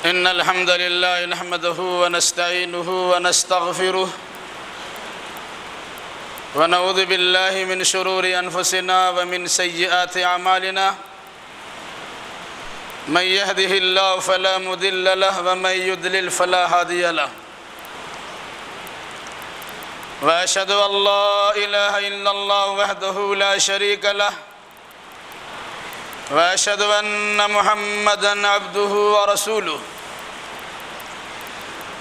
إن الحمد لله نحمده ونستعينه ونستغفره ونعوذ بالله من شرور أنفسنا ومن سيئات أعمالنا من يهده الله فلا مضل له ومن يضلل فلا هادي له وأشهد أن لا إله إلا الله وحده لا شريك له وأشهد أن محمدًا عبده ورسوله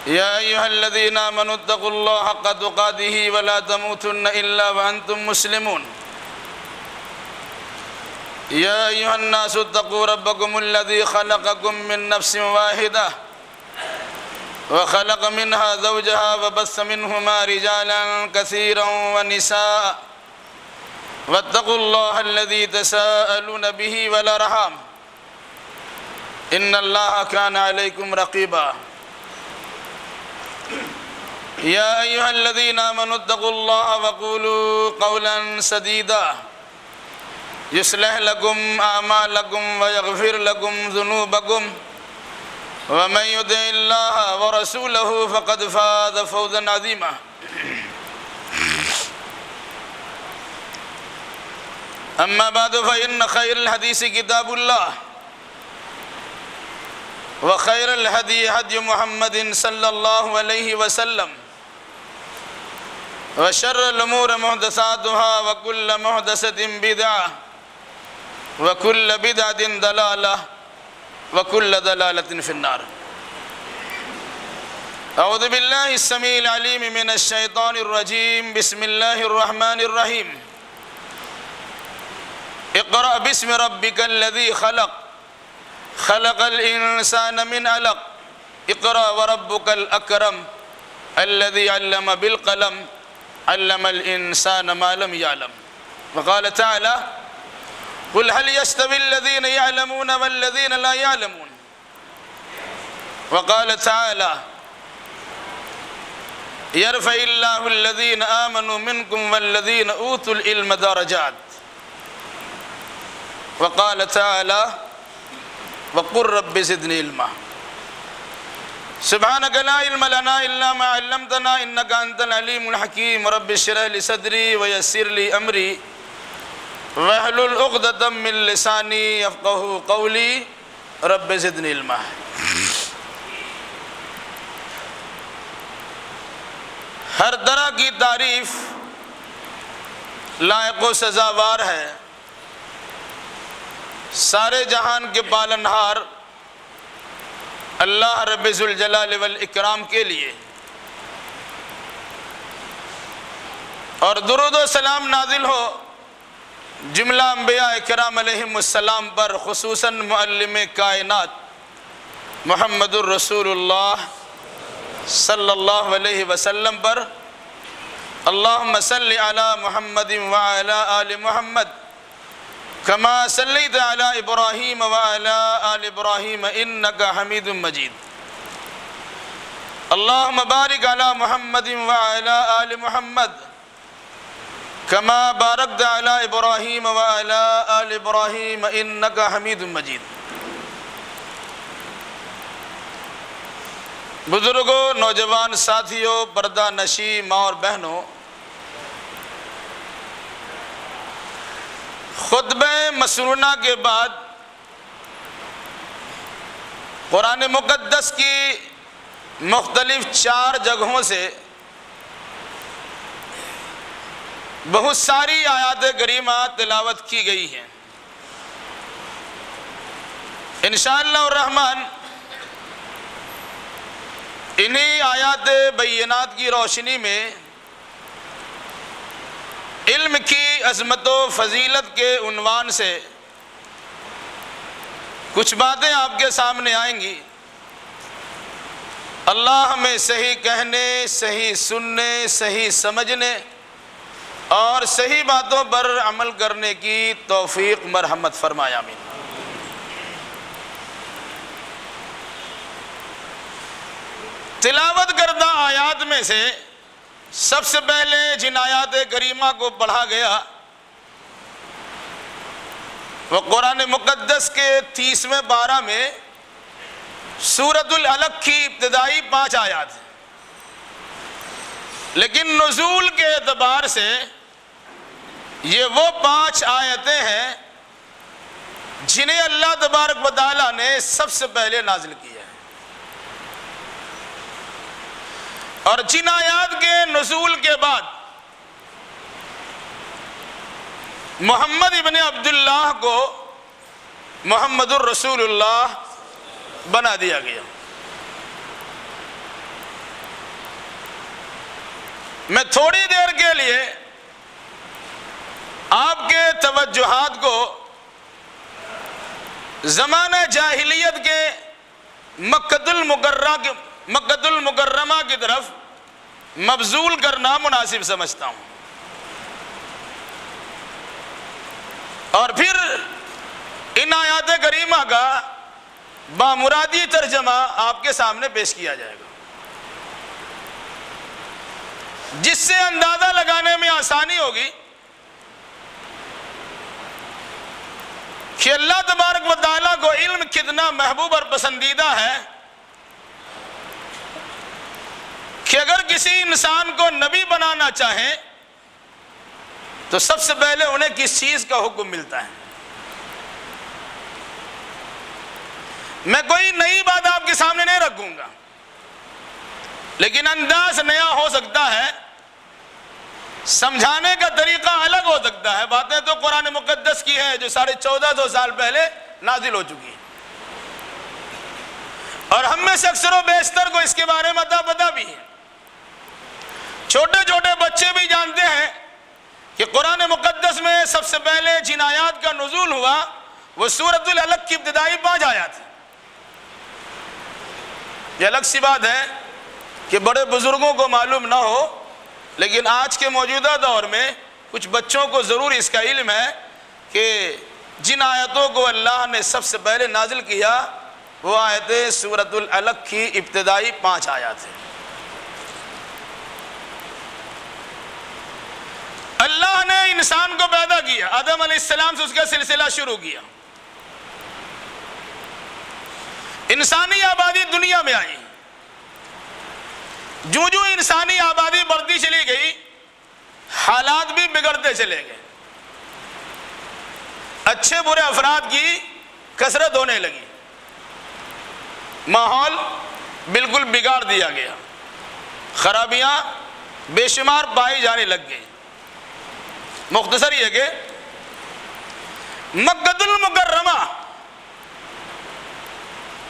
يا أيها الذين آمنوا اتقوا الله حق تقاته ولا تموتن إلا وأنتم مسلمون يا أيها الناس اتقوا ربكم الذي خلقكم من نفس واحدة وخلق منها زوجها وبث منهما رجالا كثيرا ونساء واتقوا الله الذي تساءلون به والأرحام إن الله كان عليكم رقيبا يا أيها الذين آمنوا اتقوا الله وقولوا قولا سديدا يصلح لكم أعمالكم ويغفر لكم ذنوبكم ومن يطع الله ورسوله فقد فاز فوزا عظيما أما بعد فإن خير الحديث كتاب الله وخير الهدي هدي محمد صلى الله عليه وسلم وشر الأمور محدثاتها وكل محدثة بدعة وكل بدعة ضلالة وكل ضلالة في النار أعوذ بالله السميع العليم من الشيطان الرجيم بسم الله الرحمن الرحيم اقرأ باسم ربك الذي خلق خلق الإنسان من علق اقرأ وربك الأكرم الذي علم بالقلم علم الإنسان ما لم يعلم وقال تعالى قل هل يستوي الذين يعلمون والذين لا يعلمون وقال تعالى يرفع الله الذين آمنوا منكم والذين أوتوا العلم درجات وقال تعالى وقل رب زدني علما سبحانك لا علم لنا إلا ما علمتنا إنك أنت العليم الحكيم رب اشرح لي صدري ويسر لي أمري واحلل عقدة من لساني يفقهوا قولي رب زدني علما ہر طرح کی تعریف لائق و سزاوار ہے سارے جہان کے پالنہار اللہ رب ذوالجلال والاکرام کے لیے اور درود و سلام نازل ہو جملہ انبیاء کرام علیہم السلام پر خصوصاً معلم کائنات محمد الرسول اللہ صلی اللہ علیہ وسلم پر اللہم صلی علی محمد وعلی آل محمد كما صليت على إبراهيم وعلى آل إبراهيم إنك حميد مجيد اللهم بارك على محمد وعلى آل محمد كما باركت على إبراهيم وعلى آل إبراهيم إنك حميد مجيد بزرگوں نوجوان ساتھیوں پردہ نشی ماں اور بہنوں خطبہ مسرونہ کے بعد قرآن مقدس کی مختلف 4 جگہوں سے بہت ساری آیات کریمہ تلاوت کی گئی ہیں انشاءاللہ الرحمن انہی آیات بینات کی روشنی میں علم کی عظمت و فضیلت کے عنوان سے کچھ باتیں آپ کے سامنے آئیں گی اللہ ہمیں صحیح کہنے صحیح سننے صحیح سمجھنے اور صحیح باتوں پر عمل کرنے کی توفیق مرحمت فرمائے آمین تلاوت کردہ آیات میں سے سب سے پہلے جن آیات کریمہ کو پڑھا گیا وہ قرآن مقدس کے 30ویں پارہ میں سورۃ العلق کی ابتدائی 5 آیات ہیں، لیکن نزول کے اعتبار سے یہ وہ 5 آیتیں ہیں جنہیں اللہ تبارک و تعالیٰ نے سب سے پہلے نازل کیا ہے، اور جن آیات کے نزول کے بعد محمد ابن عبداللہ کو محمد الرسول اللہ بنا دیا گیا۔ میں تھوڑی دیر کے لیے آپ کے توجہات کو زمانہ جاہلیت کے مکۃ المکرمہ کی طرف مبذول کرنا مناسب سمجھتا ہوں، اور پھر ان آیات کریمہ کا بامرادی ترجمہ آپ کے سامنے پیش کیا جائے گا، جس سے اندازہ لگانے میں آسانی ہوگی کہ اللہ تبارک و تعالیٰ کو علم کتنا محبوب اور پسندیدہ ہے کہ اگر کسی انسان کو نبی بنانا چاہیں تو سب سے پہلے انہیں کس چیز کا حکم ملتا ہے۔ میں کوئی نئی بات آپ کے سامنے نہیں رکھوں گا، لیکن انداز نیا ہو سکتا ہے، سمجھانے کا طریقہ الگ ہو سکتا ہے۔ باتیں تو قرآن مقدس کی ہیں جو 1450 سال پہلے نازل ہو چکی ہیں، اور ہم میں سے اکثر و بیشتر کو اس کے بارے میں پتہ بھی ہے۔ چھوٹے چھوٹے بچے بھی جانتے ہیں کہ قرآن مقدس میں سب سے پہلے جن آیات کا نزول ہوا وہ سورۃ العلق کی ابتدائی 5 آیات ہیں۔ یہ الگ سی بات ہے کہ بڑے بزرگوں کو معلوم نہ ہو، لیکن آج کے موجودہ دور میں کچھ بچوں کو ضرور اس کا علم ہے کہ جن آیتوں کو اللہ نے سب سے پہلے نازل کیا وہ آیتیں سورۃ العلق کی ابتدائی 5 آیات ہیں۔ اللہ نے انسان کو پیدا کیا، آدم علیہ السلام سے اس کا سلسلہ شروع کیا، انسانی آبادی دنیا میں آئی، جو جو انسانی آبادی بڑھتی چلی گئی حالات بھی بگڑتے چلے گئے، اچھے برے افراد کی کثرت ہونے لگی، ماحول بالکل بگاڑ دیا گیا، خرابیاں بے شمار پائی جانے لگ گئی۔ مختصر یہ کہ مکۃ المکرمہ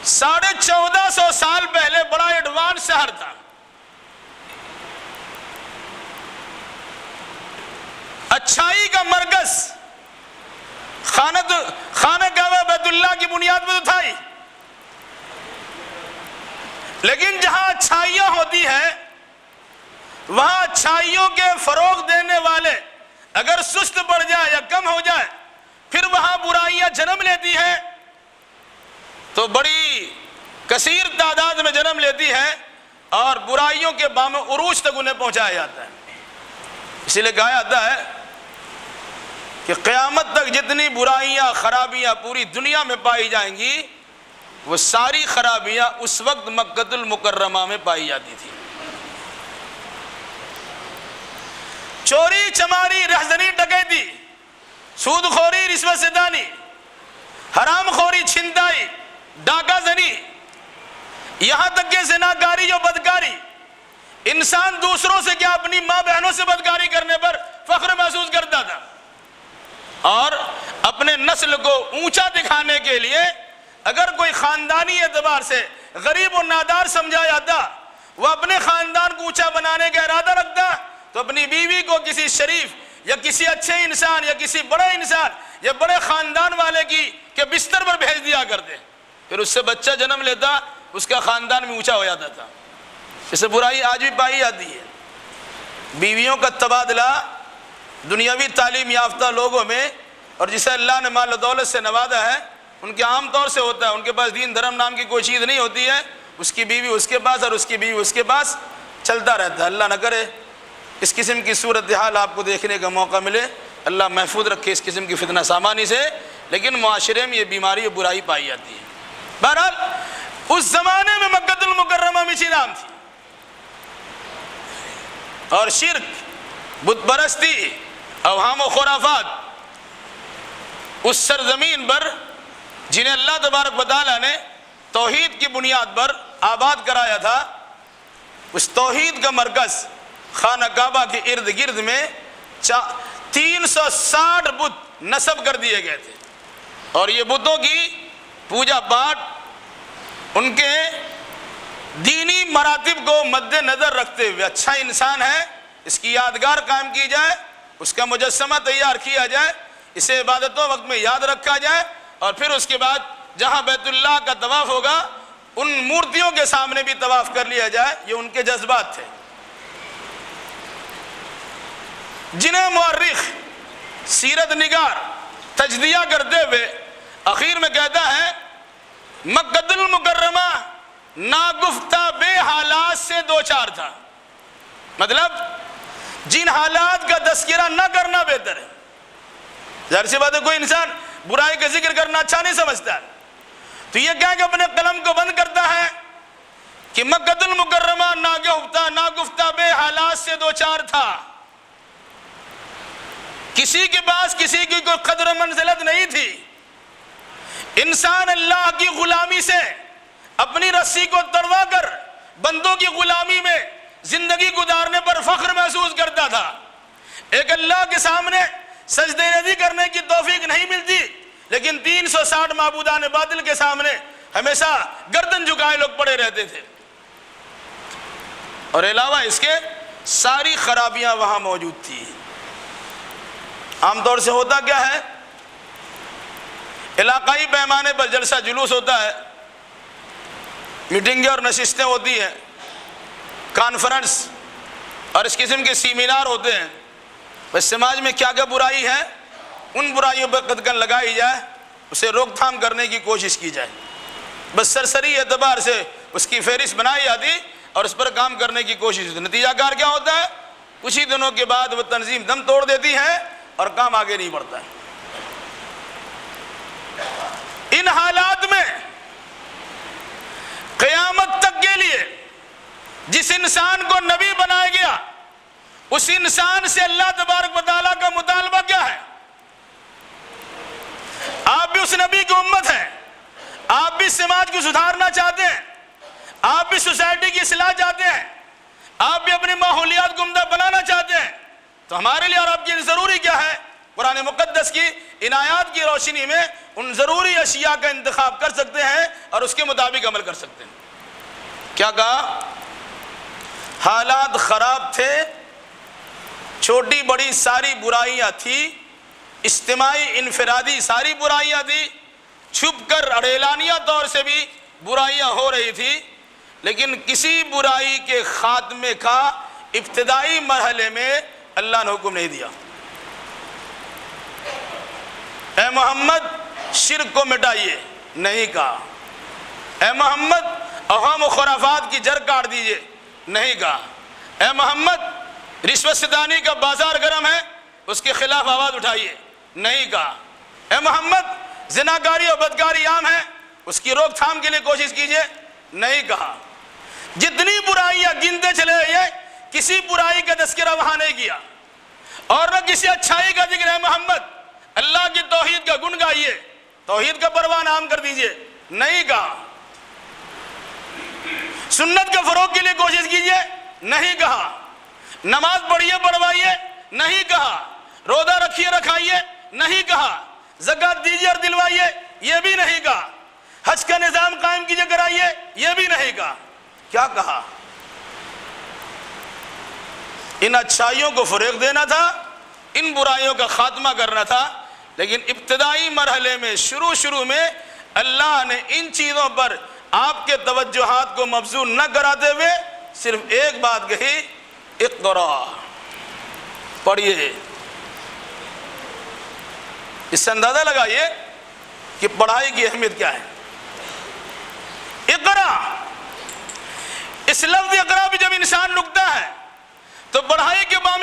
1450 سال پہلے بڑا ایڈوانس شہر تھا، اچھائی کا مرکز، خانہ کعبہ بیت اللہ کی بنیاد پر تو تھا ہی، لیکن جہاں اچھائیاں ہوتی ہیں وہاں اچھائیوں کے فروغ دینے والے اگر سست پڑ جائے یا کم ہو جائے پھر وہاں برائیاں جنم لیتی ہیں تو بڑی کثیر تعداد میں جنم لیتی ہیں اور برائیوں کے بام عروج تک انہیں پہنچایا جاتا ہے۔ اسی لیے کہا جاتا ہے کہ قیامت تک جتنی برائیاں خرابیاں پوری دنیا میں پائی جائیں گی وہ ساری خرابیاں اس وقت مکۃ المکرمہ میں پائی جاتی تھی۔ چوری چماری رہزنی ڈکیتی سود خوری رشوت ستانی حرام خوری چھنتائی ڈاکہ زنی یہاں تک کہ زناکاری و بدکاری، انسان دوسروں سے کیا اپنی ماں بہنوں سے بدکاری کرنے پر فخر محسوس کرتا تھا، اور اپنے نسل کو اونچا دکھانے کے لیے اگر کوئی خاندانی اعتبار سے غریب و نادار سمجھا جاتا وہ اپنے خاندان کو اونچا بنانے کا ارادہ رکھتا تو اپنی بیوی کو کسی شریف یا کسی اچھے انسان یا کسی بڑے انسان یا بڑے خاندان والے کے بستر پر بھیج دیا کرتے، پھر اس سے بچہ جنم لیتا، اس کا خاندان بھی اونچا ہو جاتا تھا۔ اسے برائی آج بھی پائی جاتی ہے۔ بیویوں کا تبادلہ دنیاوی تعلیم یافتہ لوگوں میں اور جسے اللہ نے مال و دولت سے نوازا ہے ان کے عام طور سے ہوتا ہے، ان کے پاس دین دھرم نام کی کوئی چیز نہیں ہوتی ہے، اس کی بیوی اس کے پاس اور اس کی بیوی اس کے پاس چلتا رہتا ہے۔ اللہ نہ کرے اس قسم کی صورتحال آپ کو دیکھنے کا موقع ملے، اللہ محفوظ رکھے اس قسم کی فتنہ سامانی سے، لیکن معاشرے میں یہ بیماری اور برائی پائی جاتی ہے۔ بہرحال اس زمانے میں مکہ المکرمہ میں چنام تھی، اور شرک، بت پرستی، اوہام و خرافات اس سرزمین پر جنہیں اللہ تبارک و تعالیٰ نے توحید کی بنیاد پر آباد کرایا تھا، اس توحید کا مرکز خانہ کعبہ کے ارد گرد میں 360 بت نصب کر دیے گئے تھے، اور یہ بتوں کی پوجا پاٹ ان کے دینی مراتب کو مد نظر رکھتے ہوئے اچھا انسان ہے، اس کی یادگار قائم کی جائے، اس کا مجسمہ تیار کیا جائے، اسے عبادتوں وقت میں یاد رکھا جائے، اور پھر اس کے بعد جہاں بیت اللہ کا طواف ہوگا ان مورتیوں کے سامنے بھی طواف کر لیا جائے۔ یہ ان کے جذبات تھے، جنہیں مورخ، سیرت نگار تجزیہ کرتے ہوئے اخیر میں کہتا ہے مکہ المکرمہ ناگفتہ بے حالات سے دو چار تھا، مطلب جن حالات کا تذکرہ نہ کرنا بہتر ہے۔ ظاہر سی بات ہے کوئی انسان برائی کا ذکر کرنا اچھا نہیں سمجھتا ہے، تو یہ کہہ کہ اپنے قلم کو بند کرتا ہے کہ مکہ المکرمہ ناگفتہ بے حالات سے دو چار تھا، کسی کے پاس کسی کی کوئی قدر و منزلت نہیں تھی، انسان اللہ کی غلامی سے اپنی رسی کو تڑوا کر بندوں کی غلامی میں زندگی گزارنے پر فخر محسوس کرتا تھا۔ ایک اللہ کے سامنے سجدہ رضی کرنے کی توفیق نہیں ملتی، لیکن 360 معبودان باطل کے سامنے ہمیشہ گردن جھکائے لوگ پڑے رہتے تھے، اور علاوہ اس کے ساری خرابیاں وہاں موجود تھی۔ عام طور سے ہوتا کیا ہے، علاقائی پیمانے پر جلسہ جلوس ہوتا ہے، میٹنگیں اور نشستیں ہوتی ہیں، کانفرنس اور اس قسم کے سیمینار ہوتے ہیں، بس سماج میں کیا کیا برائی ہے ان برائیوں پر قدغن لگائی جائے، اسے روک تھام کرنے کی کوشش کی جائے، بس سرسری اعتبار سے اس کی فہرست بنائی جاتی اور اس پر کام کرنے کی کوشش ہوتی۔ نتیجہ کار کیا ہوتا ہے، کچھ ہی دنوں کے بعد وہ تنظیم دم توڑ دیتی ہے اور کام آگے نہیں بڑھتا ہے۔ ان حالات میں قیامت تک کے لیے جس انسان کو نبی بنایا گیا اس انسان سے اللہ تبارک و تعالیٰ کا مطالبہ کیا ہے؟ آپ بھی اس نبی کی امت ہیں، آپ بھی سماج کو سدھارنا چاہتے ہیں، آپ بھی سوسائٹی کی اصلاح چاہتے ہیں، آپ بھی اپنی ماحولیات کو عمدہ بنانا چاہتے ہیں، تو ہمارے لیے اور آپ کے لیے ضروری کیا ہے؟ قرآن مقدس کی ان آیات کی روشنی میں ان ضروری اشیاء کا انتخاب کر سکتے ہیں اور اس کے مطابق عمل کر سکتے ہیں۔ کیا کہا؟ حالات خراب تھے، چھوٹی بڑی ساری برائیاں تھی، اجتماعی انفرادی ساری برائیاں تھی، چھپ کر اور اعلانیہ طور سے بھی برائیاں ہو رہی تھی، لیکن کسی برائی کے خاتمے کا ابتدائی مرحلے میں اللہ نے حکم نہیں دیا۔ اے محمد شرک کو مٹائیے، نہیں کہا۔ اے محمد اوہام و خرافات کی جڑ کاٹ دیجئے، نہیں کہا۔ اے محمد رشوت ستانی کا بازار گرم ہے، اس کے خلاف آواز اٹھائیے، نہیں کہا۔ اے محمد زناکاری اور بدکاری عام ہے، اس کی روک تھام کے لیے کوشش کیجئے، نہیں کہا۔ جتنی برائیاں گنتے چلے گئے، کسی برائی کا تذکرہ وہاں نہیں کیا، اور نہ کسی اچھائی کا ذکر ہے۔ محمد اللہ کی توحید کا گن گائیے، توحید کا پروان عام کر دیجئے، نہیں کہا۔ سنت کے فروغ کے لیے کوشش کیجئے، نہیں کہا۔ نماز پڑھیے پڑھوائیے، نہیں کہا۔ روزہ رکھیے رکھائیے، نہیں کہا۔ زکوٰۃ دیجئے اور دلوائیے، یہ بھی نہیں کہا۔ حج کا نظام قائم کیجئے کرائیے، یہ بھی نہیں کہا۔ کیا کہا؟ ان اچھائیوں کو فروغ دینا تھا، ان برائیوں کا خاتمہ کرنا تھا، لیکن ابتدائی مرحلے میں شروع میں اللہ نے ان چیزوں پر آپ کے توجہات کو مبذول نہ کراتے ہوئے صرف ایک بات کہی، اقرا، پڑھیے۔ اس سے اندازہ لگائیے کہ پڑھائی کی اہمیت کیا ہے۔ اقرا، اس لفظ اقرا بھی جب انسان لکھتا ہے تو پڑھائی کے بعد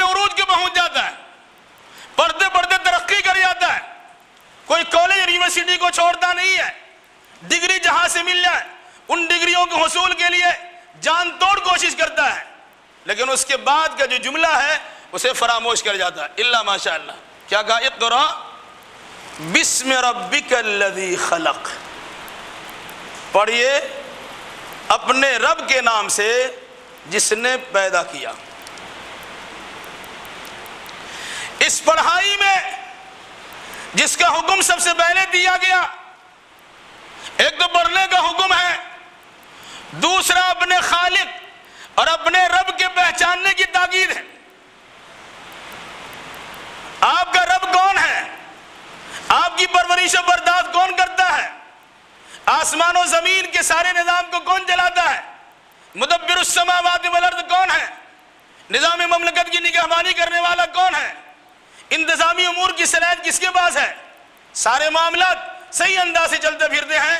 یونیورسٹی کو چھوڑتا نہیں ہے، ڈگری جہاں سے مل جائے ان ڈگریوں کے حصول کے لیے جان توڑ کوشش کرتا ہے، لیکن اس کے بعد کا جو جملہ ہے اسے فراموش کر جاتا ہے، الا ماشاء اللہ۔ کیا کہا؟ اقرأ بسم ربک الذی خلق، پڑھیے اپنے رب کے نام سے جس نے پیدا کیا۔ اس پڑھائی میں جس کا حکم سب سے پہلے دیا گیا، ایک تو پڑھنے کا حکم ہے، دوسرا اپنے خالق اور اپنے رب کے پہچاننے کی تاکید ہے۔ آپ کا رب کون ہے؟ آپ کی پرورش و برداشت کون کرتا ہے؟ آسمان و زمین کے سارے نظام کو کون چلاتا ہے؟ مدبر السماوات والارض کون ہے؟ نظام مملکت کی نگہبانی کرنے والا کون ہے؟ انتظامی امور کی صلاحیت کس کے پاس ہے؟ سارے معاملات صحیح انداز سے چلتے پھرتے ہیں،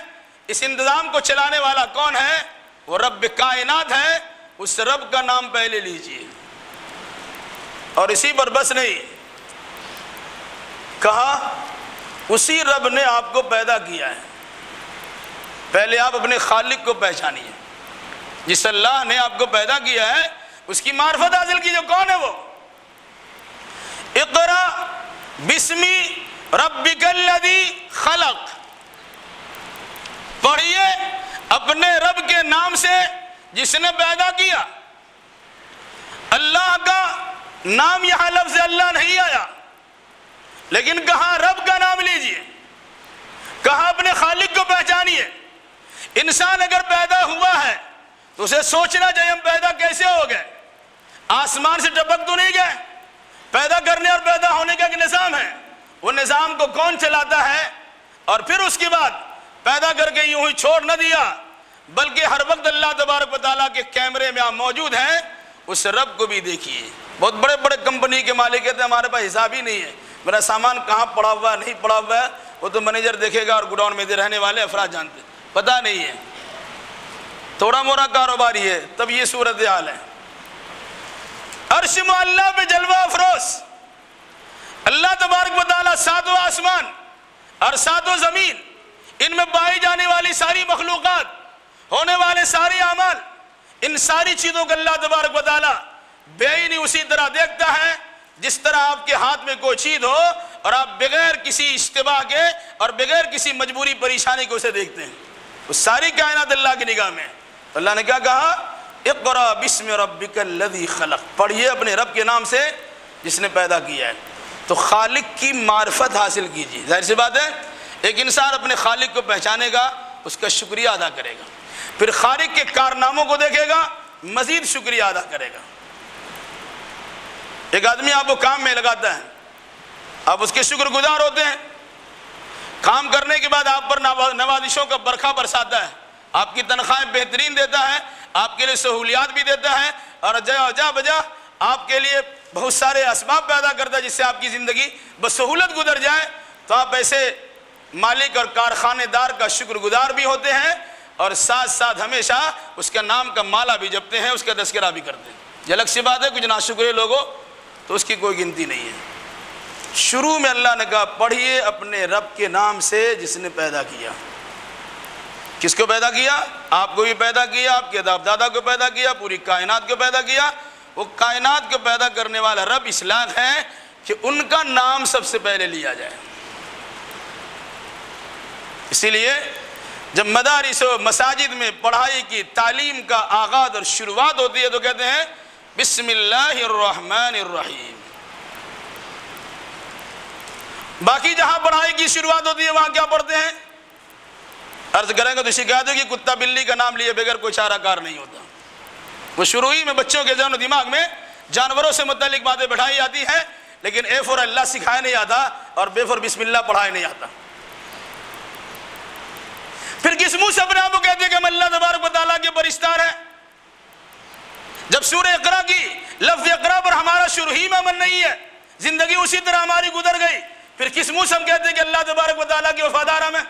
اس انتظام کو چلانے والا کون ہے؟ وہ رب کائنات ہے۔ اس رب کا نام پہلے لیجئے، اور اسی پر بس نہیں، کہا اسی رب نے آپ کو پیدا کیا ہے، پہلے آپ اپنے خالق کو پہچانیے۔ جس اللہ نے آپ کو پیدا کیا ہے اس کی معرفت حاصل کیجئے، کون ہے وہ؟ اقرأ بسم ربک الذی خلق، پڑھیے اپنے رب کے نام سے جس نے پیدا کیا۔ اللہ کا نام یہاں لفظ اللہ نہیں آیا، لیکن کہا رب کا نام لیجئے، کہا اپنے خالق کو پہچانیے۔ انسان اگر پیدا ہوا ہے تو اسے سوچنا چاہیے ہم پیدا کیسے ہو گئے؟ آسمان سے ٹپک تو نہیں گئے؟ پیدا کرنے اور پیدا ہونے کا ایک نظام ہے، وہ نظام کو کون چلاتا ہے؟ اور پھر اس کے بعد پیدا کر کے یوں ہی چھوڑ نہ دیا، بلکہ ہر وقت اللہ تبارک و تعالیٰ کے کیمرے میں آپ موجود ہیں، اس رب کو بھی دیکھیے۔ بہت بڑے بڑے کمپنی کے مالک کہتے ہیں ہمارے پاس حساب ہی نہیں ہے، میرا سامان کہاں پڑا ہوا ہے نہیں پڑا ہوا ہے، وہ تو مینیجر دیکھے گا اور گڈاؤن میں رہنے والے افراد جانتے ہیں، پتہ نہیں ہے، تھوڑا موڑا کاروباری ہے، تب یہ صورتحال ہے۔ عرش معلیٰ پہ جلوہ افروز اللہ تبارک و تعالیٰ، ساتوں آسمان اور ساتوں زمین، ان میں پائی جانے والی ساری مخلوقات، ہونے والے سارے اعمال، ان ساری چیزوں کو اللہ تبارک و تعالیٰ بےعینی اسی طرح دیکھتا ہے جس طرح آپ کے ہاتھ میں کوئی چیز ہو اور آپ بغیر کسی اشتباہ کے اور بغیر کسی مجبوری پریشانی کو اسے دیکھتے ہیں۔ وہ ساری کائنات اللہ کی نگاہ میں۔ اللہ نے کیا کہا؟ اقرأ بسم ربک الذی خلق، پڑھیے اپنے رب کے نام سے جس نے پیدا کیا ہے۔ تو خالق کی معرفت حاصل کیجیے۔ ظاہر سی بات ہے ایک انسان اپنے خالق کو پہچانے گا، اس کا شکریہ ادا کرے گا، پھر خالق کے کارناموں کو دیکھے گا، مزید شکریہ ادا کرے گا۔ ایک آدمی آپ کو کام میں لگاتا ہے، آپ اس کے شکر گزار ہوتے ہیں، کام کرنے کے بعد آپ پر نوازشوں کا برکھا برساتا ہے، آپ کی تنخواہیں بہترین دیتا ہے، آپ کے لیے سہولیات بھی دیتا ہے، اور جا بجا آپ کے لیے بہت سارے اسباب پیدا کرتا ہے جس سے آپ کی زندگی بسہولت گزر جائے، تو آپ ایسے مالک اور کارخانے دار کا شکر گزار بھی ہوتے ہیں، اور ساتھ ساتھ ہمیشہ اس کا نام کا مالا بھی جپتے ہیں، اس کا تذکرہ بھی کرتے ہیں۔ یہ الگ سی بات ہے، کچھ ناشکرے لوگوں تو اس کی کوئی گنتی نہیں ہے۔ شروع میں اللہ نے کہا پڑھیے اپنے رب کے نام سے جس نے پیدا کیا۔ کس کو پیدا کیا؟ آپ کو بھی پیدا کیا، آپ کے باپ دادا کو پیدا کیا، پوری کائنات کو پیدا کیا۔ وہ کائنات کو پیدا کرنے والا رب اس لائق ہے کہ ان کا نام سب سے پہلے لیا جائے۔ اسی لیے جب مدارس و مساجد میں پڑھائی کی تعلیم کا آغاز اور شروعات ہوتی ہے تو کہتے ہیں بسم اللہ الرحمن الرحیم۔ باقی جہاں پڑھائی کی شروعات ہوتی ہے وہاں کیا پڑھتے ہیں؟ عرض کریں گے تو شکایت ہوگی کتا بلی کا نام لیے بغیر کوئی چارہ کار نہیں ہوتا۔ وہ شروع ہی میں بچوں کے ذہن و دماغ میں جانوروں سے متعلق باتیں بٹھائی جاتی ہیں، لیکن اے فور اللہ سکھائے نہیں آتا اور بے فور بسم اللہ پڑھائے نہیں آتا۔ پھر کس منہ سے اپنے آپ کو کہتے ہیں کہ ہم اللہ تبارک و تعالیٰ کے پرستار ہیں؟ جب سورہ اقرا کی لفظ اقرا پر ہمارا شروع ہی میں من نہیں ہے، زندگی اسی طرح ہماری گزر گئی، پھر کس منہ سے ہم کہتے ہیں کہ اللہ تبارک و تعالیٰ کے وفادار ہم ہیں؟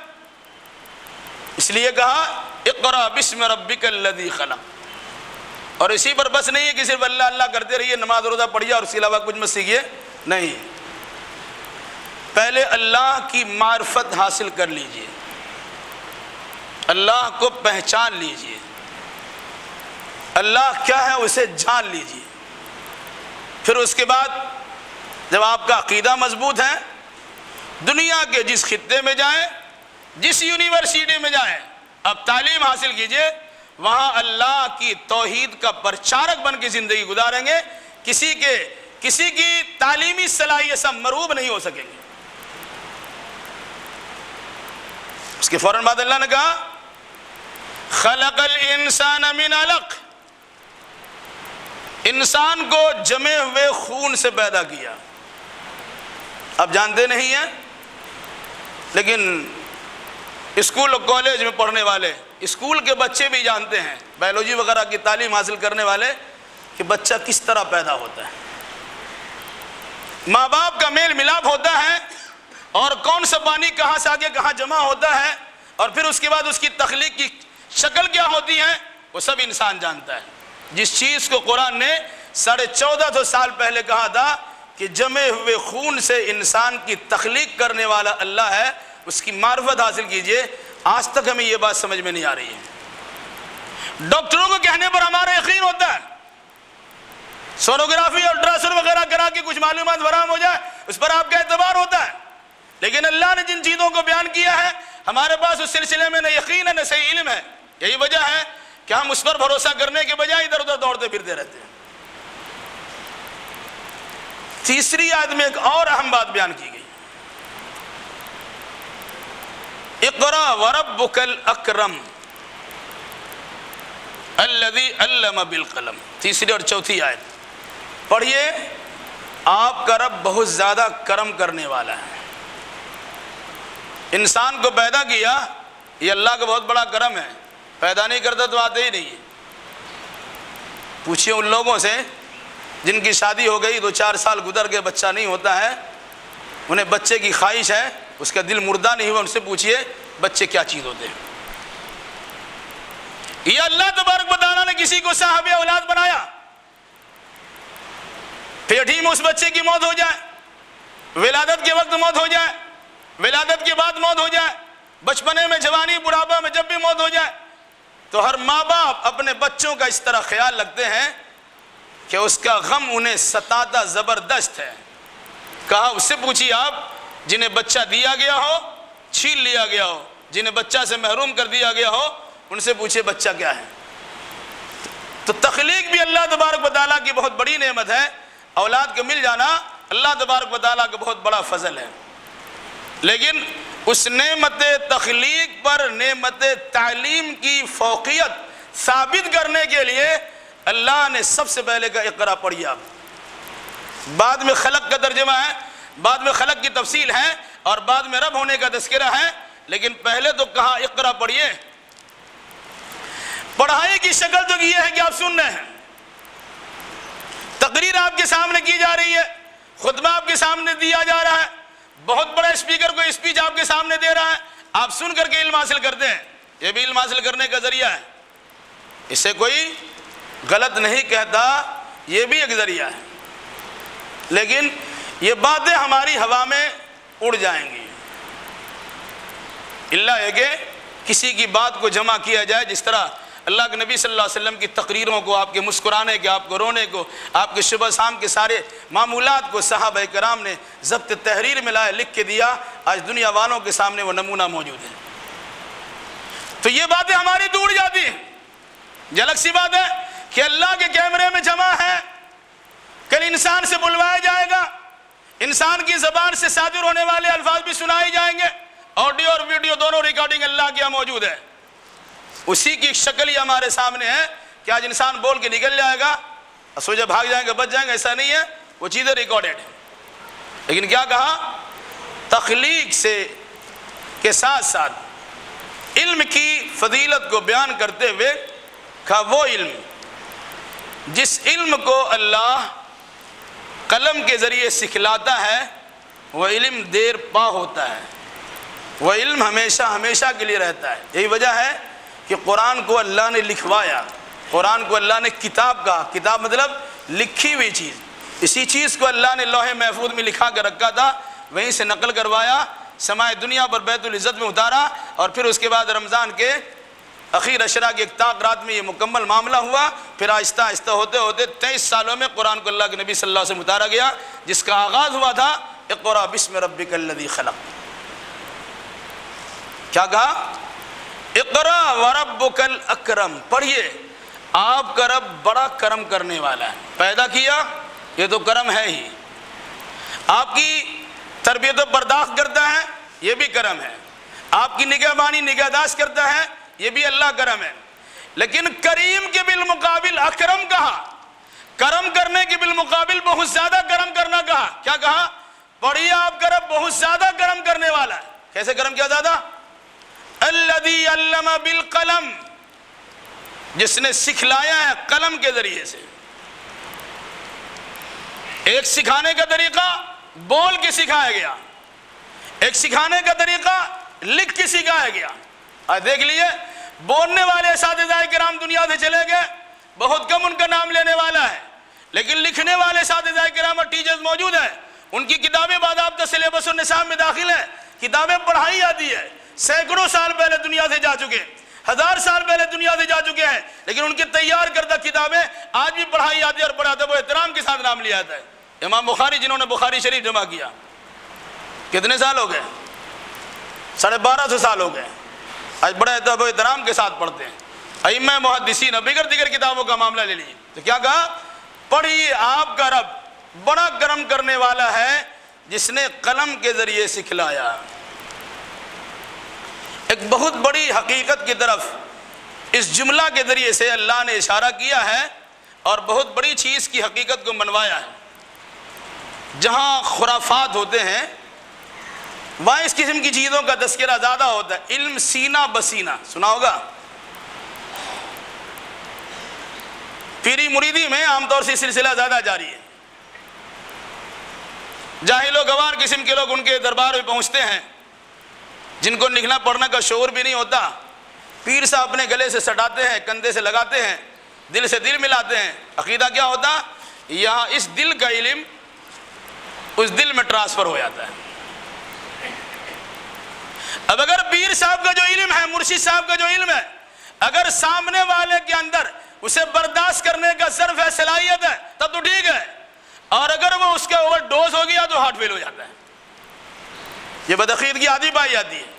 اس لیے کہا اقرا بسم ربک الذی خلق۔ اور اسی پر بس نہیں ہے کہ صرف اللہ اللہ کرتے رہیے، نماز روزہ پڑھیے اور اس کے علاوہ کچھ مت سیکھیے، نہیں۔ پہلے اللہ کی معرفت حاصل کر لیجئے، اللہ کو پہچان لیجئے، اللہ کیا ہے اسے جان لیجئے۔ پھر اس کے بعد جب آپ کا عقیدہ مضبوط ہے، دنیا کے جس خطے میں جائیں، جس یونیورسٹی میں جائیں، اب تعلیم حاصل کیجئے، وہاں اللہ کی توحید کا پرچارک بن کے زندگی گزاریں گے، کسی کی تعلیمی صلاحیت سے مروب نہیں ہو سکیں گے۔ اس کے فوراً بعد اللہ نے کہا خلق الانسان من علق، انسان کو جمے ہوئے خون سے پیدا کیا۔ اب جانتے نہیں ہیں، لیکن اسکول اور کالج میں پڑھنے والے، اسکول کے بچے بھی جانتے ہیں، بایولوجی وغیرہ کی تعلیم حاصل کرنے والے، کہ بچہ کس طرح پیدا ہوتا ہے، ماں باپ کا میل ملاپ ہوتا ہے، اور کون سا پانی کہاں سے آگے کہاں جمع ہوتا ہے، اور پھر اس کے بعد اس کی تخلیق کی شکل کیا ہوتی ہے، وہ سب انسان جانتا ہے۔ جس چیز کو قرآن نے 1450 سال پہلے کہا تھا کہ جمے ہوئے خون سے انسان کی تخلیق کرنے والا اللہ ہے، اس کی معرفت حاصل کیجئے۔ آج تک ہمیں یہ بات سمجھ میں نہیں آ رہی ہے۔ ڈاکٹروں کو کہنے پر ہمارا یقین ہوتا ہے، سونوگرافی الٹراساؤنڈ وغیرہ کرا کے کچھ معلومات فراہم ہو جائے، اس پر آپ کا اعتبار ہوتا ہے، لیکن اللہ نے جن چیزوں کو بیان کیا ہے ہمارے پاس اس سلسلے میں نہ یقین ہے نہ صحیح علم ہے۔ یہی وجہ ہے کہ ہم اس پر بھروسہ کرنے کے بجائے ادھر ادھر دوڑتے پھرتے رہتے ہیں۔ تیسری آیت میں ایک اور اہم بات بیان کی گئی، اقرا وربک الاکرم الذی علم بالقلم۔ تیسری اور چوتھی آیت پڑھیے، آپ کا رب بہت زیادہ کرم کرنے والا ہے۔ انسان کو پیدا کیا، یہ اللہ کا بہت بڑا کرم ہے، پیدا نہیں کرتا تو آتے ہی نہیں ہے۔ پوچھئے ان لوگوں سے جن کی شادی ہو گئی، 2-4 سال گزر کے بچہ نہیں ہوتا ہے، انہیں بچے کی خواہش ہے، اس کا دل مردہ نہیں ہوا، ان سے پوچھئے بچے کیا چیز ہوتے ہیں۔ یہ اللہ تبارک و تعالیٰ نے کسی کو صاحب اولاد بنایا، پیٹ ہی میں اس بچے کی موت ہو جائے، ولادت کے وقت موت ہو جائے، ولادت کے بعد موت ہو جائے، بچپنے میں، جوانی، بڑھاپا میں جب بھی موت ہو جائے، تو ہر ماں باپ اپنے بچوں کا اس طرح خیال رکھتے ہیں کہ اس کا غم انہیں ستاتا زبردست ہے۔ کہا اس سے پوچھیے آپ جنہیں بچہ دیا گیا ہو، چھین لیا گیا ہو، جنہیں بچہ سے محروم کر دیا گیا ہو، ان سے پوچھئے بچہ کیا ہے۔ تو تخلیق بھی اللہ تبارک و تعالیٰ کی بہت بڑی نعمت ہے، اولاد کو مل جانا اللہ تبارک و تعالیٰ کا بہت بڑا فضل ہے، لیکن اس نعمت تخلیق پر نعمت تعلیم کی فوقیت ثابت کرنے کے لیے اللہ نے سب سے پہلے کہا اقرا پڑھیے آپ، بعد میں خلق کا ترجمہ ہے، بعد میں خلق کی تفصیل ہے، اور بعد میں رب ہونے کا تذکرہ ہے، لیکن پہلے تو کہا اقرا پڑھیے۔ پڑھائی کی شکل تو یہ ہے کہ آپ سن رہے ہیں، تقریر آپ کے سامنے کی جا رہی ہے، خطبہ آپ کے سامنے دیا جا رہا ہے، بہت بڑا اسپیکر کوئی اسپیچ آپ کے سامنے دے رہا ہے، آپ سن کر کے علم حاصل کرتے ہیں، یہ بھی علم حاصل کرنے کا ذریعہ ہے، اسے کوئی غلط نہیں کہتا، یہ بھی ایک ذریعہ ہے، لیکن یہ باتیں ہماری ہوا میں اڑ جائیں گی، اللہ ہے کہ کسی کی بات کو جمع کیا جائے، جس طرح اللہ کے نبی صلی اللہ علیہ وسلم کی تقریروں کو، آپ کے مسکرانے کے، آپ کو رونے کو، آپ کے صبح شام کے سارے معمولات کو صحابہ کرام نے ضبط تحریر میں لائے، لکھ کے دیا، آج دنیا والوں کے سامنے وہ نمونہ موجود ہے۔ تو یہ باتیں ہماری دور جاتی ہیں۔ جھلک سی بات ہے کہ اللہ کے کیمرے میں جمع ہے، کل انسان سے بلوایا جائے گا، انسان کی زبان سے صادر ہونے والے الفاظ بھی سنائے جائیں گے، آڈیو اور ویڈیو دونوں ریکارڈنگ اللہ کے یہاں موجود ہے، اسی کی شکل ہی ہمارے سامنے ہے کہ آج انسان بول کے نکل جائے گا، سوچے بھاگ جائیں گے، بچ جائیں گے، ایسا نہیں ہے، وہ چیزیں ریکارڈڈ ہیں۔ لیکن کیا کہا؟ تخلیق سے کے ساتھ ساتھ علم کی فضیلت کو بیان کرتے ہوئے کہا وہ علم جس علم کو اللہ قلم کے ذریعے سکھلاتا ہے، وہ علم دیر پا ہوتا ہے، وہ علم ہمیشہ ہمیشہ کے لیے رہتا ہے۔ یہی وجہ ہے کہ قرآن کو اللہ نے لکھوایا، قرآن کو اللہ نے کتاب کہا، کتاب مطلب لکھی ہوئی چیز، اسی چیز کو اللہ نے لوح محفوظ میں لکھا کر رکھا تھا، وہیں سے نقل کروایا، سمائے دنیا پر بیت العزت میں اتارا، اور پھر اس کے بعد رمضان کے اخیر اشرا کی اکتاق رات میں یہ مکمل معاملہ ہوا۔ پھر آہستہ آہستہ ہوتے ہوتے 23 سالوں میں قرآن کو اللہ کے نبی صلی اللہ علیہ وسلم اتارا گیا، جس کا آغاز ہوا تھا اقرأ بسم ربک الذی خلق۔ کیا کہا؟ اقرأ وربک الاکرم، پڑھیے، آپ کا رب بڑا کرم کرنے والا ہے، پیدا کیا یہ تو کرم ہے ہی، آپ کی تربیت و برداشت کرتا ہے یہ بھی کرم ہے، آپ کی نگہبانی نگہداشت کرتا ہے یہ بھی اللہ کرم ہے، لیکن کریم کے بالمقابل اکرم کہا، کرم کرنے کے بالمقابل بہت زیادہ کرم کرنا کہا۔ کیا کہا؟ پڑھیے، آپ کا رب بہت زیادہ کرم کرنے والا ہے۔ کیسے کرم کیا زیادہ؟ الذی علم بالقلم، جس نے سکھلایا ہے قلم کے ذریعے سے۔ ایک سکھانے کا طریقہ بول کے سکھایا گیا، ایک سکھانے کا طریقہ لکھ کے سکھایا گیا۔ آج دیکھ لیے بولنے والے اساتذہ کرام دنیا سے چلے گئے، بہت کم ان کا نام لینے والا ہے، لیکن لکھنے والے اساتذہ کرام اور ٹیچرز موجود ہیں، ان کی کتابیں باضابطہ سلیبس و نصاب میں داخل ہیں، کتابیں پڑھائی جاتی ہے، سینکڑوں سال پہلے دنیا سے جا چکے، 1000 سال پہلے دنیا سے جا چکے ہیں، لیکن ان کی تیار کردہ کتابیں آج بھی پڑھائی جاتی ہے، اور بڑا ادب و احترام کے ساتھ نام لیا جاتا ہے۔ امام بخاری جنہوں نے بخاری شریف جمع کیا، کتنے سال ہو گئے؟ 1250 سال ہو گئے، آج بڑے ادب و احترام کے ساتھ پڑھتے ہیں۔ ائمہ محدثین، دیگر کتابوں کا معاملہ لے لیجیے، تو کیا کہا؟ پڑھیے، آپ کا رب بڑا کرم کرنے والا ہے جس نے قلم کے ذریعے سکھلایا۔ ایک بہت بڑی حقیقت کی طرف اس جملہ کے ذریعے سے اللہ نے اشارہ کیا ہے، اور بہت بڑی چیز کی حقیقت کو منوایا ہے۔ جہاں خرافات ہوتے ہیں وہاں اس قسم کی چیزوں کا تذکرہ زیادہ ہوتا ہے۔ علم سینہ بسینہ سنا ہوگا، پیری مریدی میں عام طور سے سلسلہ زیادہ جاری ہے۔ جاہل و گوار قسم کے لوگ ان کے دربار میں پہنچتے ہیں، جن کو لکھنا پڑھنا کا شعور بھی نہیں ہوتا، پیر صاحب اپنے گلے سے سٹاتے ہیں، کندھے سے لگاتے ہیں، دل سے دل ملاتے ہیں۔ عقیدہ کیا ہوتا؟ یہاں اس دل کا علم اس دل میں ٹرانسفر ہو جاتا ہے۔ اب اگر پیر صاحب کا جو علم ہے، مرشد صاحب کا جو علم ہے، اگر سامنے والے کے اندر اسے برداشت کرنے کا ظرف ہے، صلاحیت ہے، تب تو ٹھیک ہے، اور اگر وہ اس کا اوور ڈوز ہو گیا تو ہارٹ فیل ہو جاتا ہے۔ یہ بدعقیدگی عادی پائی جاتی ہے۔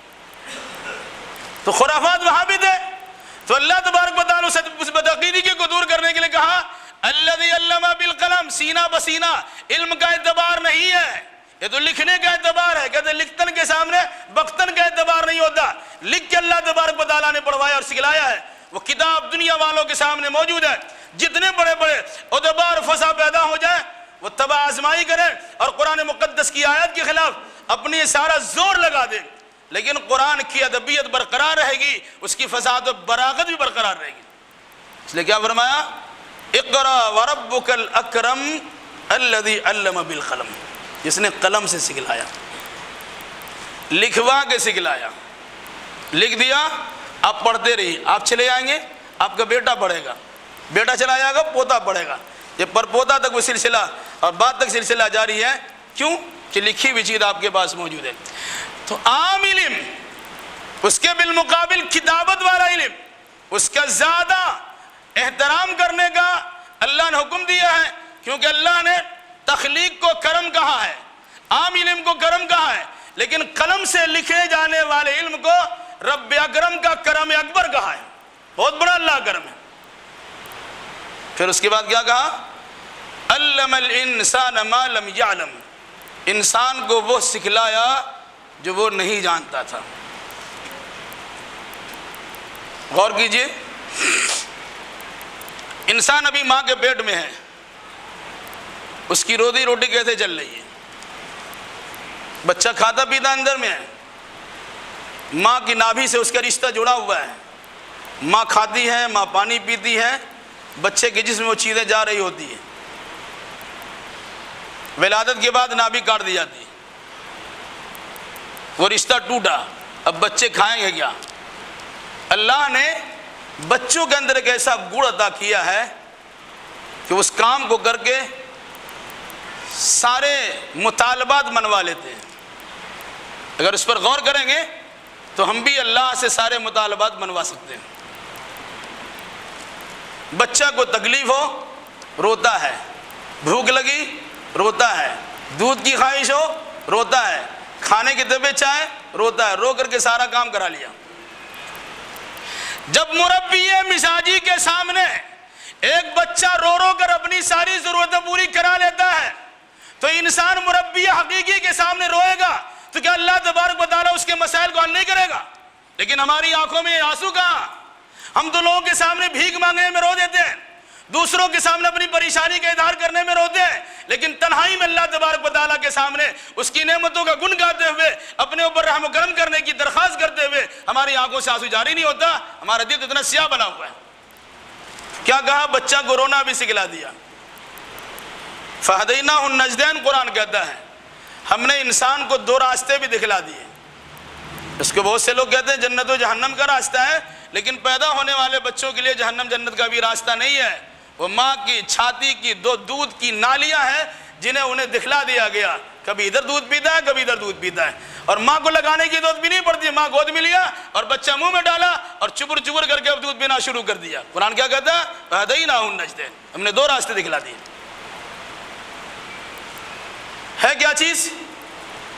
تو خرافات وہاں بھی تھے، تو اللہ تبارک و تعالیٰ اس بدعقیدگی کو دور کرنے کے لیے کہا الذی علم بالقلم، سینہ بسینہ۔ علم کا اعتبار نہیں ہے، یہ تو لکھنے کا اعتبار ہے۔ کہتے لکھتن کے سامنے بختن کا اعتبار نہیں ہوتا، لکھ کے اللہ تبارک و تعالیٰ نے پڑھوایا اور سکھلایا ہے۔ وہ کتاب دنیا والوں کے سامنے موجود ہے، جتنے بڑے بڑے ادبا اور فسا پیدا ہو جائیں وہ تباہ آزمائی کریں اور قرآن مقدس کی آیت کے خلاف اپنی سارا زور لگا دیں، لیکن قرآن کی ادبیت برقرار رہے گی، اس کی فساد و براغت بھی برقرار رہے گی۔ اس لیے کیا فرمایا؟ اقرأ وربک الاکرم الذی علم بالقلم، جس نے قلم سے سکھلایا، لکھوا کے سکھلایا، لکھ دیا، آپ پڑھتے رہیے، آپ چلے آئیں گے، آپ کا بیٹا پڑھے گا، بیٹا چلا جائے گا، پوتا پڑھے گا، یہ پر پوتا تک وہ سلسلہ اور بعد تک سلسلہ جاری ہے۔ کیوں؟ کہ لکھی ہوئی چیز آپ کے پاس موجود ہے۔ تو عام علم، اس کے بالمقابل کتابت والا علم، اس کا زیادہ احترام کرنے کا اللہ نے حکم دیا ہے، کیونکہ اللہ نے تخلیق کو کرم کہا ہے، عام علم کو کرم کہا ہے، لیکن قلم سے لکھے جانے والے علم کو رب اکرم کا کرم اکبر کہا ہے، بہت بڑا اللہ کرم ہے۔ پھر اس کے بعد کیا کہا؟ علم الانسان ما لم یعلم، انسان کو وہ سکھلایا جو وہ نہیں جانتا تھا۔ غور کیجئے، انسان ابھی ماں کے پیٹ میں ہے، اس کی روزی روٹی کیسے چل رہی ہے؟ بچہ کھاتا پیتا اندر میں ہے، ماں کی نابھی سے اس کا رشتہ جڑا ہوا ہے، ماں کھاتی ہے، ماں پانی پیتی ہے، بچے کے جسم میں وہ چیزیں جا رہی ہوتی ہیں، ولادت کے بعد نابھی کاٹ دی جاتی ہے، وہ رشتہ ٹوٹا، اب بچے کھائیں گے کیا؟ اللہ نے بچوں کے اندر ایک ایسا گڑ عطا کیا ہے کہ اس کام کو کر کے سارے مطالبات منوا لیتے ہیں۔ اگر اس پر غور کریں گے تو ہم بھی اللہ سے سارے مطالبات منوا سکتے ہیں۔ بچہ کو تکلیف ہو روتا ہے، بھوک لگی روتا ہے، دودھ کی خواہش ہو روتا ہے، کھانے کی طبیعت چاہے روتا ہے، رو کر کے سارا کام کرا لیا۔ جب مربی مزاجی کے سامنے ایک بچہ رو رو کر اپنی ساری ضرورتیں پوری کرا لیتا ہے تو انسان مربی حقیقی کے سامنے روئے گا تو کیا اللہ تبارک و تعالیٰ اس کے مسائل کو حل نہیں کرے گا؟ لیکن ہماری آنکھوں میں آنسو کہاں؟ ہم تو لوگوں کے سامنے بھیک مانگنے میں رو دیتے ہیں، دوسروں کے سامنے اپنی پریشانی کا اظہار کرنے میں روتے ہیں، لیکن تنہائی میں اللہ تبارک و تعالیٰ کے سامنے اس کی نعمتوں کا گن گاتے ہوئے، اپنے اوپر رحم و کرم کرنے کی درخواست کرتے ہوئے ہماری آنکھوں سے آنسو جاری نہیں ہوتا، ہمارا دل اتنا سیاہ بنا ہوا ہے۔ کیا کہا؟ بچہ کو رونا بھی سکھلا دیا۔ فَهَدَيْنَاهُ النَّجْدَيْنِ قرآن کہتا ہے ہم نے انسان کو دو راستے بھی دکھلا دیے۔ اس کو بہت سے لوگ کہتے ہیں جنت و جہنم کا راستہ ہے، لیکن پیدا ہونے والے بچوں کے لیے جہنم جنت کا بھی راستہ نہیں ہے، وہ ماں کی چھاتی کی دو دودھ کی نالیاں ہیں جنہیں انہیں دکھلا دیا گیا، کبھی ادھر دودھ پیتا ہے کبھی ادھر دودھ پیتا ہے، اور ماں کو لگانے کی ضرورت بھی نہیں پڑتی، ماں گود میں لیا اور بچہ منہ میں ڈالا اور چبر چبر کر کے اب دودھ پینا شروع کر دیا۔ قرآن کیا کہتا ہے؟ فَهَدَيْنَاهُ النَّجْدَيْنِ، ہم نے دو راستے دکھلا دیے۔ ہے کیا چیز؟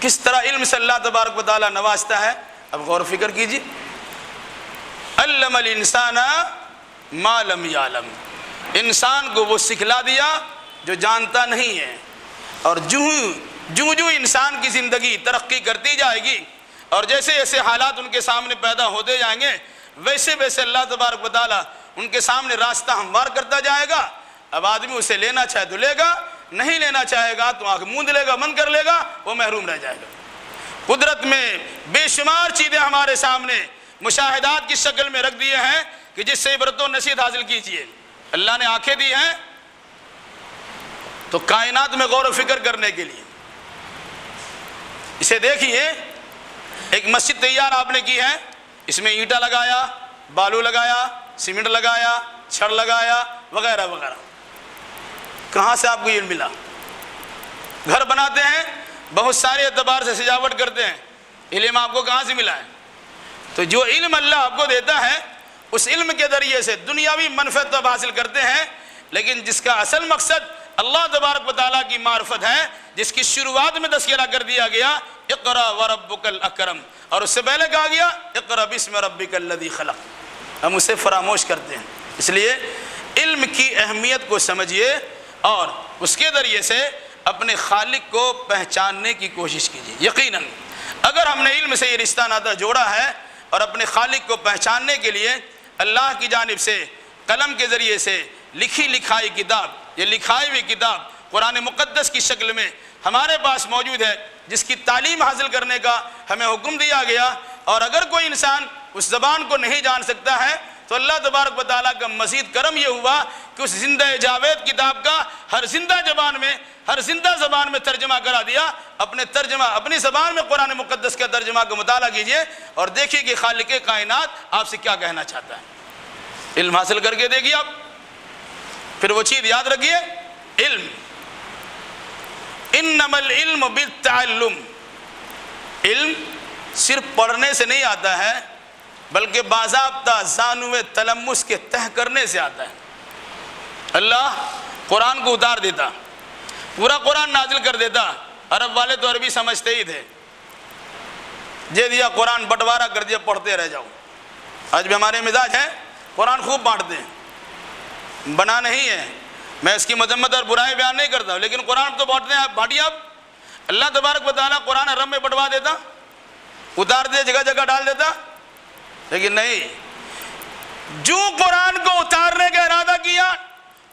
کس طرح علم سے اللہ تبارک و تعالیٰ نوازتا ہے، اب غور و فکر کیجیے۔ علم الانسان ما لم یعلم، انسان کو وہ سکھلا دیا جو جانتا نہیں ہے، اور جو انسان کی زندگی ترقی کرتی جائے گی اور جیسے جیسے حالات ان کے سامنے پیدا ہوتے جائیں گے ویسے ویسے اللہ تبارک و تعالیٰ ان کے سامنے راستہ ہموار کرتا جائے گا۔ اب آدمی اسے لینا چاہے تو لے گا، نہیں لینا چاہے گا تو آنکھ موند لے گا، بند کر لے گا، وہ محروم رہ جائے گا۔ قدرت میں بے شمار چیزیں ہمارے سامنے مشاہدات کی شکل میں رکھ دیے ہیں کہ جس سے عبرت و نصیحت حاصل کیجیے۔ اللہ نے آنکھیں دی ہیں تو کائنات میں غور و فکر کرنے کے لیے، اسے دیکھیے، ایک مسجد تیار آپ نے کی ہے، اس میں اینٹا لگایا، بالو لگایا، سیمنٹ لگایا، چھڑ لگایا وغیرہ وغیرہ، کہاں سے آپ کو یہ ملا؟ گھر بناتے ہیں بہت سارے اعتبار سے سجاوٹ کرتے ہیں، علم آپ کو کہاں سے ملا ہے؟ تو جو علم اللہ آپ کو دیتا ہے اس علم کے ذریعے سے دنیاوی منفعت تو حاصل کرتے ہیں، لیکن جس کا اصل مقصد اللہ تبارک و تعالیٰ کی معرفت ہے، جس کی شروعات میں تذکرہ کر دیا گیا اقرا وربک الاکرم، اور اس سے پہلے کہا گیا اقرا بسم ربک الذی خلق، ہم اسے فراموش کرتے ہیں۔ اس لیے علم کی اہمیت کو سمجھیے اور اس کے ذریعے سے اپنے خالق کو پہچاننے کی کوشش کیجیے۔ یقیناً اگر ہم نے علم سے یہ رشتہ ناطہ جوڑا ہے اور اپنے خالق کو پہچاننے کے لیے اللہ کی جانب سے قلم کے ذریعے سے لکھی لکھائی کتاب، یہ لکھائی ہوئی کتاب قرآن مقدس کی شکل میں ہمارے پاس موجود ہے، جس کی تعلیم حاصل کرنے کا ہمیں حکم دیا گیا، اور اگر کوئی انسان اس زبان کو نہیں جان سکتا ہے تو اللہ تبارک و تعالیٰ کا مزید کرم یہ ہوا کہ اس زندہ جاوید کتاب کا ہر زندہ زبان میں ترجمہ کرا دیا۔ اپنی زبان میں قرآن مقدس کا ترجمہ کا مطالعہ کیجئے اور دیکھیے کہ خالق کائنات آپ سے کیا کہنا چاہتا ہے۔ علم حاصل کر کے دیکھیے آپ، پھر وہ چیز یاد رکھیے، علم انما العلم بالتعلم، علم صرف پڑھنے سے نہیں آتا ہے بلکہ باضابطہ زانوِ تلمس کے تہ کرنے سے آتا ہے۔ اللہ قرآن کو اتار دیتا، پورا قرآن نازل کر دیتا، عرب والے تو عربی سمجھتے ہی تھے، دے دیا قرآن بٹوارا کر دیا، پڑھتے رہ جاؤ۔ آج بھی ہمارے مزاج ہے قرآن خوب بانٹتے ہیں، بنا نہیں ہے، میں اس کی مذمت اور برائی بیان نہیں کرتا، لیکن قرآن تو بانٹتے ہیں، بانٹیے آپ۔ اللہ تبارک و تعالیٰ قرآن عرب میں بٹوا دیتا، اتار دے، جگہ جگہ ڈال دیتا، لیکن نہیں، جو قرآن کو اتارنے کا ارادہ کیا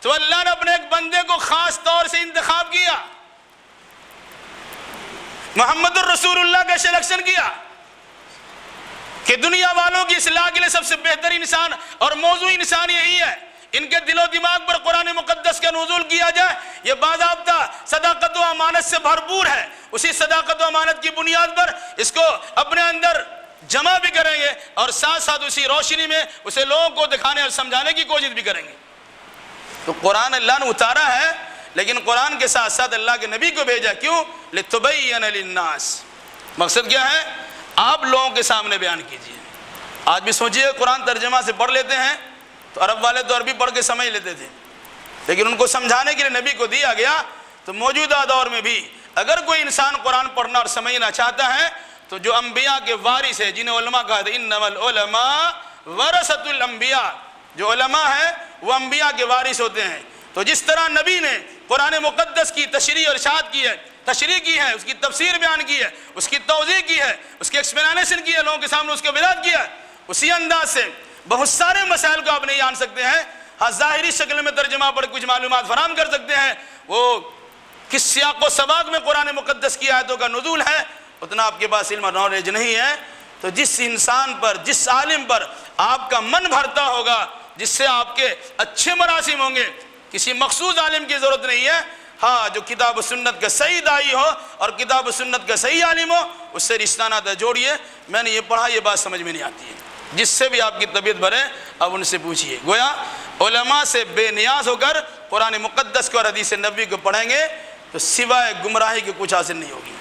تو اللہ نے اپنے ایک بندے کو خاص طور سے انتخاب کیا، محمد الرسول اللہ کا سلیکشن کیا کہ دنیا والوں کی اصلاح کے لیے سب سے بہتر انسان اور موضوع انسان یہی ہے، ان کے دل و دماغ پر قرآن مقدس کا نزول کیا جائے، یہ باضابطہ صداقت و امانت سے بھرپور ہے، اسی صداقت و امانت کی بنیاد پر اس کو اپنے اندر جمع بھی کریں گے اور ساتھ ساتھ اسی روشنی میں اسے لوگوں کو دکھانے اور سمجھانے کی کوشش بھی کریں گے۔ تو قرآن اللہ نے اتارا ہے، لیکن قرآن کے ساتھ ساتھ اللہ کے نبی کو بھیجا، کیوں؟ لِتُبَيَّنَ لِلنَّاسِ، مقصد کیا ہے؟ آپ لوگوں کے سامنے بیان کیجئے۔ آج بھی سوچئے قرآن ترجمہ سے پڑھ لیتے ہیں تو عرب والے تو عربی پڑھ کے سمجھ لیتے تھے، لیکن ان کو سمجھانے کے لیے نبی کو دیا گیا۔ تو موجودہ دور میں بھی اگر کوئی انسان قرآن پڑھنا اور سمجھنا چاہتا ہے تو جو انبیاء کے وارث ہے، جنہیں علماء کہا تھا انما العلماء ورثۃ الانبیاء، جو علماء ہیں وہ انبیاء کے وارث ہوتے ہیں۔ تو جس طرح نبی نے قرآن مقدس کی تشریح اور ارشاد کی ہے، تشریح کی ہے، اس کی تفسیر بیان کی ہے، اس کی توضیح کی ہے، اس کی ایکسپلینیشن کی ہے، لوگوں کے سامنے اس کو بیان کیا ہے، اسی انداز سے بہت سارے مسائل کو آپ نہیں جان سکتے ہیں، ہاں ظاہری شکل میں ترجمہ پڑھ کچھ معلومات فراہم کر سکتے ہیں، وہ کس سیاق و سباق میں قرآن مقدس کی آیتوں کا نزول ہے اتنا آپ کے پاس علم اور نالج نہیں ہے۔ تو جس انسان پر، جس عالم پر آپ کا من بھرتا ہوگا، جس سے آپ کے اچھے مراسم ہوں گے، کسی مخصوص عالم کی ضرورت نہیں ہے، ہاں جو کتاب و سنت کا صحیح داعی ہو اور کتاب و سنت کا صحیح عالم ہو اس سے رشتہ ناطہ جوڑیے۔ میں نے یہ پڑھا، یہ بات سمجھ میں نہیں آتی ہے، جس سے بھی آپ کی طبیعت بھرے اب ان سے پوچھیے۔ گویا علماء سے بے نیاز ہو کر قرآن مقدس کو اور حدیث نبوی کو پڑھیں گے تو سوائے گمراہی کے کچھ حاصل نہیں ہوگی۔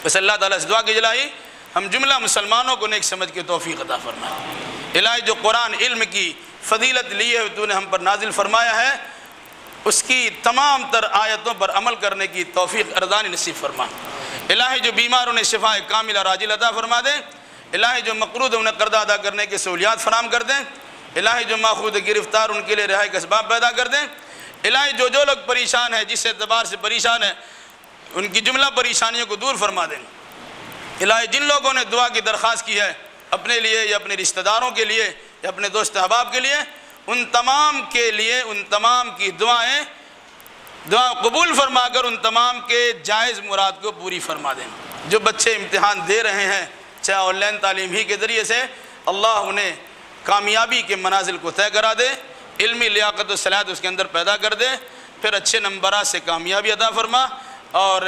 بس اللہ تعالیٰ سے دعا کی جلائی ہم جملہ مسلمانوں کو نیک سمجھ کے توفیق عطا فرمائے۔ الہی جو قرآن علم کی فضیلت لیے ہوئے تو نے ہم پر نازل فرمایا ہے، اس کی تمام تر آیتوں پر عمل کرنے کی توفیق ارزانی نصیب فرما۔ الہی جو بیمار انہیں شفا کاملہ راجل عطا فرما دیں، الہی جو مقروض انہیں قرض ادا کرنے کے سہولیات فراہم کر دیں، الہی جو ماخوذ گرفتار ان کے لیے رہائی کا اسباب پیدا کر دیں، الہی جو لوگ پریشان ہیں، جس اعتبار سے پریشان ہیں، ان کی جملہ پریشانیوں کو دور فرما دیں۔ الہی جن لوگوں نے دعا کی درخواست کی ہے اپنے لیے یا اپنے رشتہ داروں کے لیے یا اپنے دوست احباب کے لیے، ان تمام کے لیے ان تمام کی دعا قبول فرما کر ان تمام کے جائز مراد کو پوری فرما دیں۔ جو بچے امتحان دے رہے ہیں چاہے آن لائن تعلیم ہی کے ذریعے سے، اللہ انہیں کامیابی کے منازل کو طے کرا دے، علمی لیاقت و صلاحیت اس کے اندر پیدا کر دے، پھر اچھے نمبرات سے کامیابی عطا فرما، اور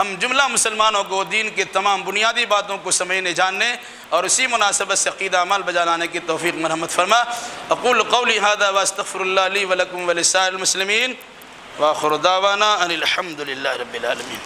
ہم جملہ مسلمانوں کو دین کے تمام بنیادی باتوں کو سمجھنے جاننے اور اسی مناسبت سے عقیدہ عمل بجا لانے کی توفیق مرحمت فرما۔ اقول قولی ھذا واستغفر اللہ لی ولکم ولسائر المسلمین وآخر دعوانا ان الحمد للہ رب العالمین۔